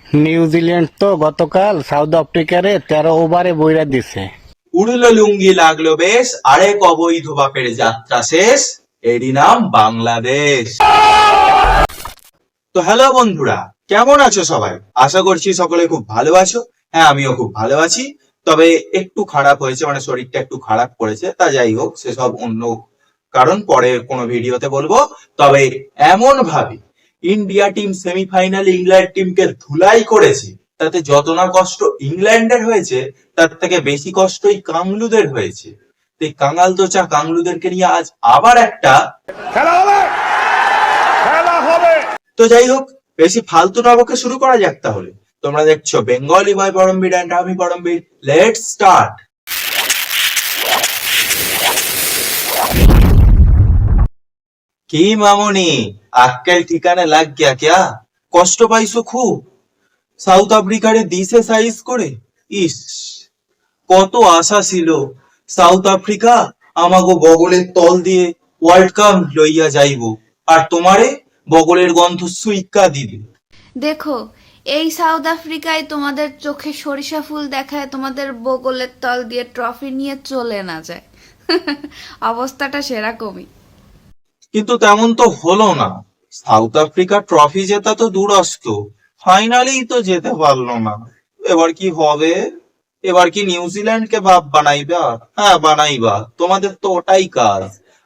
New Zealand তো গতকাল south আফ্রিকারে 13 ওভারে বইরা দিছে। উড়লো লুঙ্গি লাগলো বেশ, আরেক অবৈধ বাপের যাত্রা শেষ, এরই নাম বাংলাদেশ। তো হ্যালো বন্ধুরা, কেমন আছো সবাই? আশা করছি সকলে খুব ভালো আছো। হ্যাঁ, আমিও খুব ভালো আছি। তবে একটু খারাপ হয়েছে, মানে শরীরটা একটু খারাপ করেছে। তা যাই হোক, সেসব অন্য কারণ পরে কোনো ভিডিওতে বলবো। তবে এমন ভাবে ইন্ডিয়া টিম সেমিফাইনালে ইংল্যান্ড টিমকে ধুলাই করেছে, তাতে যত না কষ্ট ইংল্যান্ডের হয়েছে, তার থেকে বেশি কষ্টই কাংলুদের হয়েছে। এই কাঙাল দোচা কাংলুদেরকে নিয়ে আজ আবার একটা তো যাই হোক, বেশি ফালতু না বকে শুরু করা যাক তাহলে। তোমরা দেখছো বেঙ্গলি বয় পরমবীর এন্ড আমি পরমবীর। Let's start. কি মামনি, আক্কেল ঠিকানে লাগ গিয়া ক্যা? কষ্ট পাইছো খুব সাউথ আফ্রিকারে দিছে সাইজ করে? ইস, কত আশা ছিল সাউথ আফ্রিকা আমাগো বগলের তল দিয়ে ওয়ার্ল্ড কাপ লইয়া যাইব, আর তোমারে বগলের গন্ধ সুইকা দিবে। দেখো, এই সাউথ আফ্রিকায় তোমাদের চোখে সরিষা ফুল দেখায় তোমাদের বগলের তল দিয়ে ট্রফি নিয়ে চলে না যায়। অবস্থাটা সেরকমই। কিন্তু তেমন তো হলো না। সাউথ আফ্রিকা ট্রফি জেতা তো দূরস্থ, ফাইনালেই তো যেতে পারলো না। এবার কি হবে? এবার কি নিউজিল্যান্ডকে বাপ বানাইবা? হ্যাঁ, বানাইবা। তোমাদের তো ওটাই কাজ।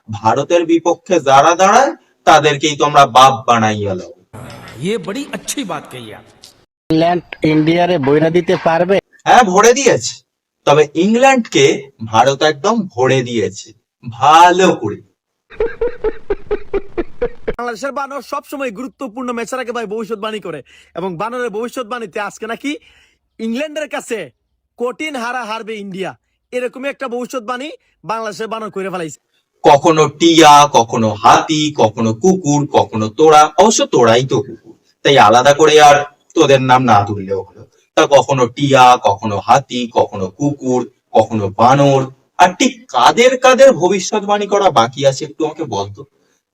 ভারতের বিপক্ষে যারা দাঁড়ায় তাদেরকেই তোমরা বাপ বানাইয়া লাও। ये बड़ी अच्छी बात कही आप। ইংল্যান্ড ইন্ডিয়ারে বইরা দিতে পারবে? হ্যাঁ, ভরে দিয়েছে। তবে ইংল্যান্ডকে ভারত একদম ভরে দিয়েছে, ভালো করে। বাংলাদেশের বানর সবসময় গুরুত্বপূর্ণ ম্যাচের আগে ভাই ভবিষ্যৎবাণী করে, এবং বানরের ভবিষ্যৎবাণীতে আজকে নাকি ইংল্যান্ডের কাছে কঠিন হারা হারবে ইন্ডিয়া, এরকমই একটা ভবিষ্যৎবাণী বাংলাদেশের বানর করে ফেলাইছে। কখনো টিয়া, কখনো হাতি, কখনো কুকুর, কখনো তোড়া। অবশ্য তোড়াই তো কুকুর, তাই আলাদা করে আর তোদের নাম না তুললেও হলো। তা কখনো টিয়া, কখনো হাতি, কখনো কুকুর, কখনো বানর। আর ঠিক কাদের কাদের ভবিষ্যৎবাণী করা বাকি আছে একটু আমাকে বলতো।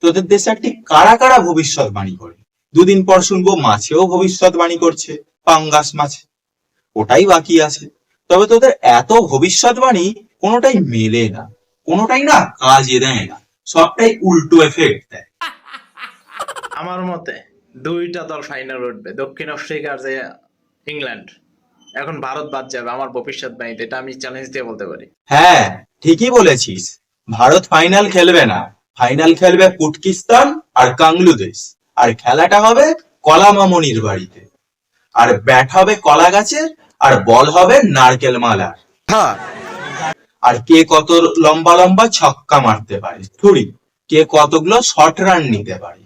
তোদের দেশে একটি কারা কারা ভবিষ্যৎবাণী করে? দুদিন পর শুনবো মাছেও ভবিষ্যৎবাণী করছে, পাঙ্গাস মাছে। ওটাই বাকি আছে। তবে তোদের এত ভবিষ্যৎবাণী কোনোটাই মেলে না, কোনোটাই না কাজে দেয় না, সবটাই উল্টো এফেক্ট দেয়। আমার মতে দুইটা দল ফাইনাল উঠবে, দক্ষিণ আফ্রিকা আর যে ইংল্যান্ড। এখন ভারত বাদ যাবে আমার ভবিষ্যৎবাণীতে, এটা আমি চ্যালেঞ্জ দিয়ে বলতে পারি। হ্যাঁ, ঠিকই বলেছিস। ভারত ফাইনাল খেলবে না, ফাইনাল খেলবে পুটকিস্তান আর কাংলুদেশ। আর খেলাটা হবে কলা মামনির বাড়িতে। আর ব্যাট হবে কলা গাছের, আর বল হবে নারকেল মালার। আর কে কত লম্বা লম্বা ছক্কা মারতে পারে, থুড়ি কে কতগুলো শর্ট রান নিতে পারে।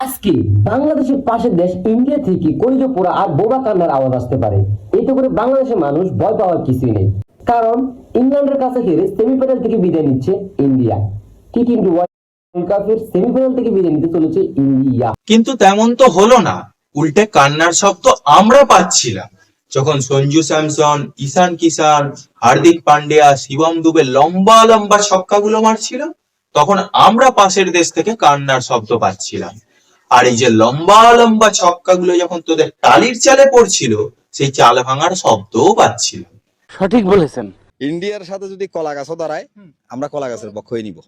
আজকে বাংলাদেশের পাশের দেশ ইন্ডিয়া থেকে কলিজ পোড়া আর বোবা কান্নার আওয়াজ আসতে পারে। এতে করে বাংলাদেশের মানুষ ভয় পাওয়ার কিছুই নেই, কারণ ইংল্যান্ডের কাছে হেরে সেমিফাইনাল থেকে বিদায় নিচ্ছে ইন্ডিয়া। টি-20 ওয়ার্ল্ড কাপের সেমিফাইনাল থেকে বিদায় নিতে চলেছে ইন্ডিয়া। কিন্তু তেমন তো হলো না, উল্টে কান্নার শব্দ আমরা পাচ্ছিলাম যখন সঞ্জু স্যামসন, ঈশান কিষান, হার্দিক পান্ডিয়া, শিবম দুবে লম্বা লম্বা ছক্কাগুলো মারছিল। তখন আমরা পাশের দেশ থেকে কান্নার শব্দ পাচ্ছিলাম। আর এই যে লম্বা লম্বা ছক্কাগুলো যখন তোদের টালির চালে পড়ছিল, সেই চাল ভাঙার শব্দও পাচ্ছিলাম। সঠিক বলেছেন। ইন্ডিয়ার সাথে যদি কলা গাছও দাঁড়ায়, আমরা কলা গাছের পক্ষই নিব।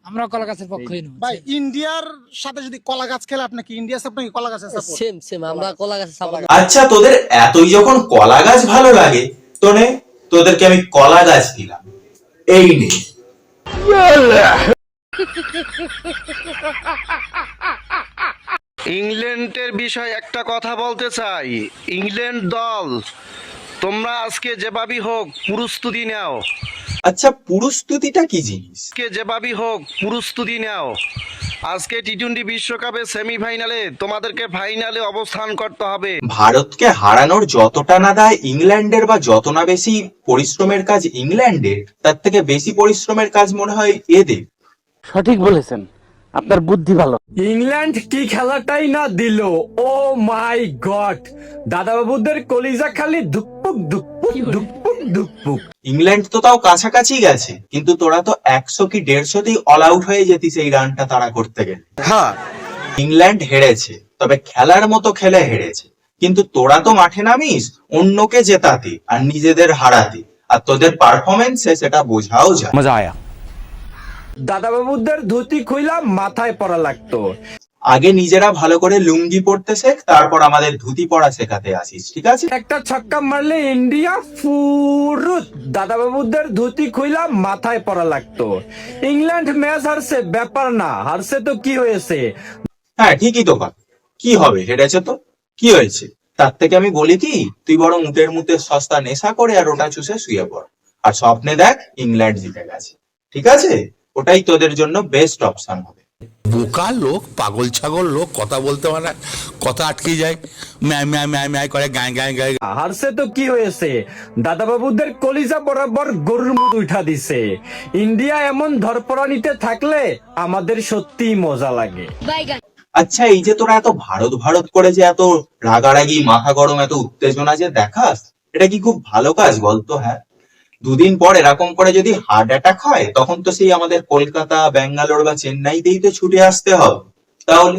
আমরা কলা গাছের পক্ষই নই ভাই। ইন্ডিয়ার সাথে যদি কলা গাছ খেলে, আপনি কি ইন্ডিয়া সাপোর্ট নাকি কলা গাছের সাপোর্ট? সেম সেম, আমরা কলা গাছের সাপোর্ট। আচ্ছা, তোদের এতই যখন কলা গাছ ভালো লাগে, তোদেরকে আমি কলা গাছ দিলাম, এই নে। ইংল্যান্ডের বিষয় একটা কথা বলতে চাই। ইংল্যান্ড দল, তোমরা আজকে যেভাবেই হোক প্রস্তুতি নাও। আচ্ছা, পুরুষস্তুতিটা কি জিনিস? যেভাবেই হোক প্রস্তুতি নাও। আজকে টি-20 বিশ্বকাপের সেমিফাইনালে তোমাদেরকে ফাইনালে অবস্থান করতে হবে। ভারতকে হারানোর যতটা না দেয় ইংল্যান্ডের, বা যত না বেশি পরিশ্রমের কাজ ইংল্যান্ডের, তার থেকে বেশি পরিশ্রমের কাজ মনে হয় এদের। সঠিক বলেছেন, আপনার বুদ্ধি ভালো। ইংল্যান্ড কি খেলাটাই না দিল, ও মাই গড! দাদা বাবুদের কলিজা খালি ধুকপুক ধুকপুক ধুকপুক ধুকপুক। ইংল্যান্ড তো তাও কাছাকাছি গেছে, কিন্তু তোরা তো 100 কি 150তেই অল আউট হয়ে যেতিস এই রানটা তাড়া করতে গেলে। হ্যাঁ, ইংল্যান্ড হেরেছে, তবে খেলার মতো খেলে হেরেছে। কিন্তু তোরা তো মাঠে নামিস অন্যকে জেতাতে আর নিজেদের হারাতে, আর তোদের পারফরমেন্সে সেটা বোঝাও যায়। মজা আয়া। দাদা বাবুদের ধুতি খুইলা মাথায় পরা লাগতো। আগে নিজেরা ভালো করে লুঙ্গি পরতে শেখ, তারপর আমাদের ধুতি পরা শেখাতে আসিস, ঠিক আছে? একটা ছক্কা মারলে ইন্ডিয়া ফুরুত। দাদা বাবুদের ধুতি খুইলা মাথায় পরা লাগতো। ইংল্যান্ড ম্যাচ হারছে ব্যাপার না, হারছে তো কি হয়েছে? হ্যাঁ ঠিকই তো কথা, কি হবে, হেরেছে তো কি হয়েছে? তার থেকে আমি বলি কি, তুই বরং উটের মুতে সস্তা নেশা করে আর ওটা চুষে শুয়ে পড়, আর স্বপ্নে দেখ ইংল্যান্ড জিতে গেছে, ঠিক আছে? ওটাই তোদের জন্য বেস্ট অপশন হবে। বোকা লোক, পাগল ছাগল লোক, কথা বলতে পারে না, কথা আটকে যায়, ম্যায় ম্যায় ম্যায় ম্যায় করে গায়ে গায়ে গায়ে। হারছে তো কি হয়েছে? দাদা বাবুদের কলিজা বরাবর গরুর মুখ উঠা দিছে। ইন্ডিয়া এমন ধরপড়ানিতে থাকলে আমাদের সত্যিই মজা লাগে। আচ্ছা, এই যে তোরা এত ভারত ভারত করে যে এত রাগারাগি, মাথা গরম, এত উত্তেজনা যে দেখাস, এটা কি খুব ভালো কাজ বলতো? হ্যাঁ, দুদিন পর এরকম করে যদি হার্ট অ্যাটাক হয়, তখন তো সেই আমাদের কলকাতা, ব্যাঙ্গালোর বা চেন্নাইতেই তো ছুটে আসতে হবে। তাহলে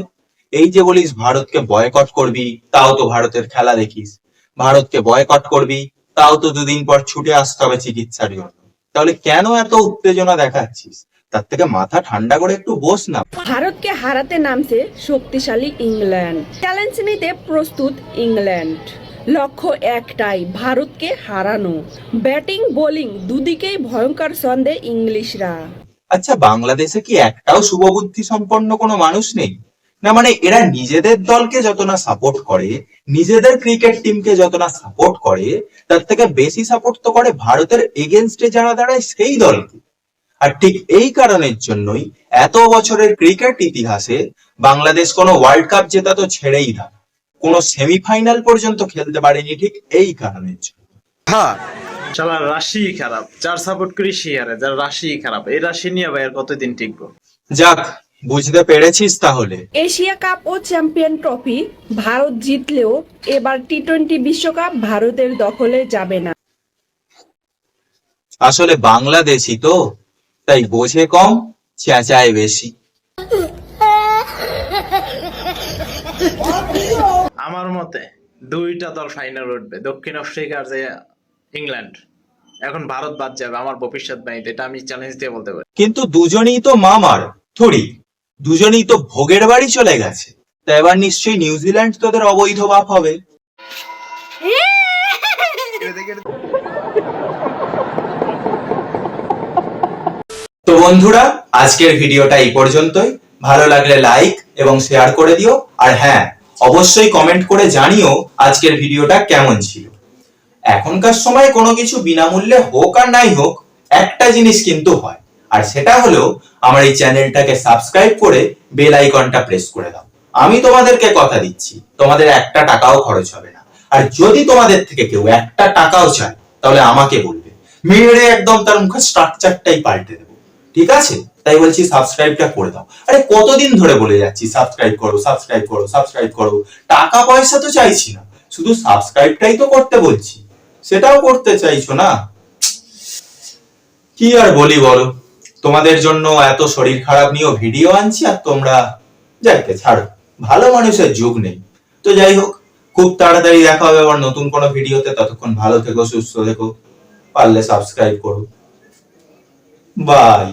এই যে বলিস ভারতকে বয়কট করবি, তাও তো ভারতের খেলা দেখিস। ভারতকে বয়কট করবি, তাও তো দুদিন পর ছুটে আসতে হবে চিকিৎসার জন্য। তাহলে কেন এত উত্তেজনা দেখাচ্ছিস? তার থেকে মাথা ঠান্ডা করে একটু বস না। ভারতকে হারাতে নামছে শক্তিশালী ইংল্যান্ড। চ্যালেঞ্জ নিতে প্রস্তুত ইংল্যান্ড। লক্ষ্য একটাই, ভারতকে হারানো। ব্যাটিং বোলিং দুদিকেই ভয়ঙ্কর ছন্দে ইংলিশরা। আচ্ছা, বাংলাদেশে কি একটাও শুভবুদ্ধি সম্পন্ন কোনো মানুষ নেই? না মানে এরা নিজেদের দলকে যত না সাপোর্ট করে, নিজেদের ক্রিকেট টিমকে যত না সাপোর্ট করে, তার থেকে বেশি সাপোর্ট তো করে ভারতের এগেনস্টে যারা দাঁড়ায় সেই দলকে। আর ঠিক এই কারণের জন্যই এত বছরের ক্রিকেট ইতিহাসে বাংলাদেশ কোনো ওয়ার্ল্ড কাপ জেতা তো ছেড়েই দাও, কোনো সেমিফাইনাল পর্যন্ত খেলতে পারেনি, ঠিক এই কারণের জন্য। শালার রাশি খারাপ, যার সাপোর্ট করি সে হারে, যার রাশি খারাপ। এই রাশি নিয়ে ভাই আর কতদিন টিকবো? যাক, বুঝতে পেরেছিস তাহলে। এশিয়া কাপ ও চ্যাম্পিয়ন ট্রফি ভারত জিতলেও এবার টি-20 বিশ্বকাপ ভারতের দখলে যাবে না। আসলে বাংলাদেশি তো, তাই বোঝে কম, চেঁচায় বেশি। আমার মতে দুইটা দল ফাইনাল উঠবে, দক্ষিণ আফ্রিকা আর যে ইংল্যান্ড। এখন ভারত বাদ যাবে আমার ভবিষ্যৎবাণীতে, এটা আমি চ্যালেঞ্জ দিয়ে বলতে পারি। কিন্তু দুজনেই তো মামার থুড়ি, দুজনেই তো ভোগের বাড়ি চলে গেছে। তা এবার নিশ্চয়ই নিউজিল্যান্ড তোদের অবৈধ বাপ হবে। তো বন্ধুরা, আজকের ভিডিওটা এই পর্যন্তই। ভালো লাগলে লাইক এবং শেয়ার করে দিও, আর হ্যাঁ, অবশ্যই কমেন্ট করে জানিও আজকের ভিডিওটা কেমন ছিল। এখনকার সময় কোনো কিছু বিনামূল্যে হোক আর নাই হোক, একটা জিনিস কিন্তু হয়, আর সেটা হলো আমার এই চ্যানেলটাকে সাবস্ক্রাইব করে বেল আইকনটা প্রেস করে দাও। আমি তোমাদেরকে কথা দিচ্ছি, তোমাদের একটা টাকাও খরচ হবে না। আর যদি তোমাদের থেকে কেউ একটা টাকাও চায়, তাহলে আমাকে বলবে, মেরে একদম তার মুখের স্ট্রাকচারটাই পাল্টে দেবো, ঠিক আছে? তাই বলছি সাবস্ক্রাইবটা করে দাও। আরে কতদিন ধরে বলে যাচ্ছি সাবস্ক্রাইব করো, সাবস্ক্রাইব করো, সাবস্ক্রাইব করো। টাকা পয়সা তো চাইছি না, শুধু সাবস্ক্রাইবটাই তো করতে বলছি, সেটাও করতে চাইছো না। কি আর বলি বলো, তোমাদের জন্য এত শরীর খারাপ নিয়েও ভিডিও আনছি, আর তোমরা যাকে ছাড়ো, ভালো মানুষের যুগ নেই। তো যাই হোক, খুব তাড়াতাড়ি দেখা হবে আবার নতুন কোনো ভিডিওতে। ততক্ষণ ভালো থেকো, সুস্থ থেকো, পারলে সাবস্ক্রাইব করো। বাই।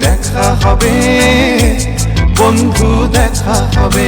দেখা হবে বন্ধু, দেখা হবে।